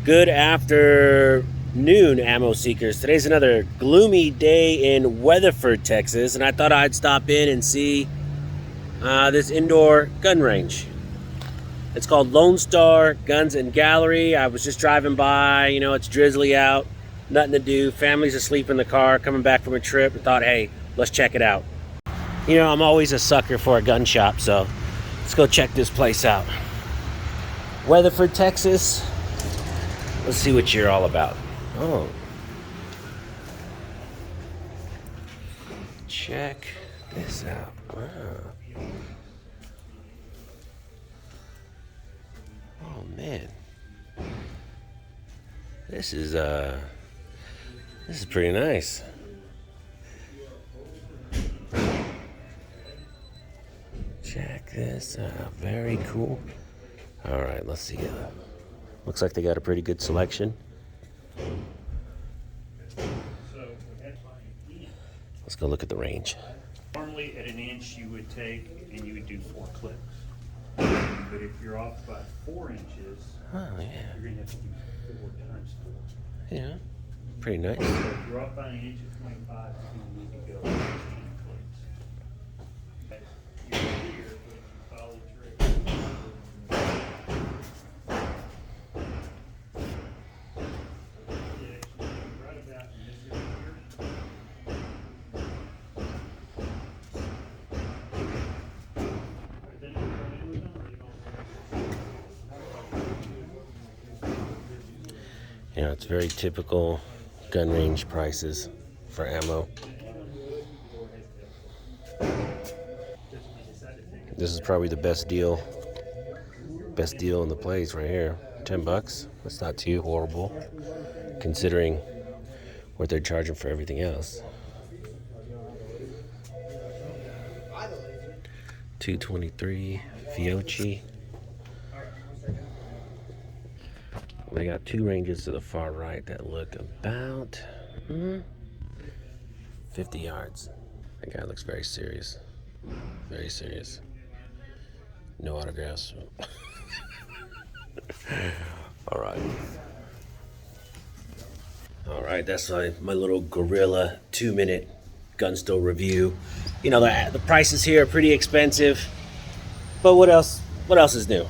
Good afternoon, ammo seekers. Today's another gloomy day in Weatherford, Texas, and I thought I'd stop in and see this indoor gun range. It's called LoneStar Guns and Gallery. I was just driving by, it's drizzly out, nothing to do, family's asleep in the car, coming back from a trip, and thought, hey, let's check it out. I'm always a sucker for a gun shop, so let's go check this place out. Weatherford, Texas. Let's see what you're all about. Oh. Check this out. Wow. Oh man. This is pretty nice. Check this out. Very cool. All right, let's see. Looks like they got a pretty good selection. Let's go look at the range. Normally at an inch you would take and you would do 4 clips. But if you're off by 4 inches, Oh yeah. you're going to have to do 4 times 4. Yeah. Pretty nice. So if you're off by an inch at 25, you're going to need to go 15 clips. Okay. You're here, but if you follow through. Right about in this area here. It's very typical gun range prices for ammo. This is probably the best deal in the place right here. $10. That's not too horrible considering what they're charging for everything else. $2.23 Fiocchi. They got 2 ranges to the far right that look about 50 yards. That guy looks very serious. Very serious. No autographs. All right, that's my little guerrilla 2-minute gun store review. The prices here are pretty expensive, but what else is new?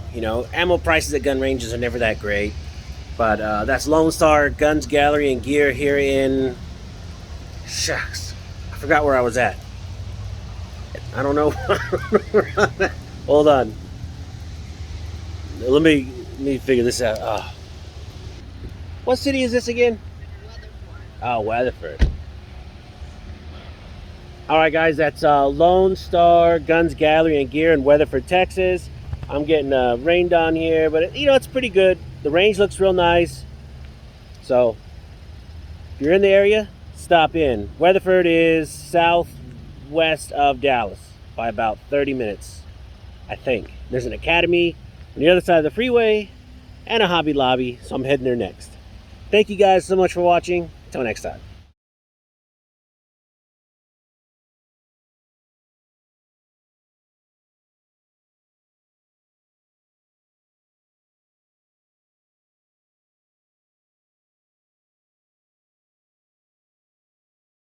Ammo prices at gun ranges are never that great. But that's LoneStar Guns, Gallery, and Gear here in... Shucks. I forgot where I was at. I don't know. Hold on. Let me figure this out. Oh. What city is this again? Oh, Weatherford. Alright guys, that's LoneStar Guns, Gallery, and Gear in Weatherford, Texas. I'm getting rained on here, but it's pretty good. The range looks real nice. So, if you're in the area, stop in. Weatherford is southwest of Dallas by about 30 minutes, I think. There's an academy on the other side of the freeway and a Hobby Lobby, so I'm heading there next. Thank you guys so much for watching. Until next time.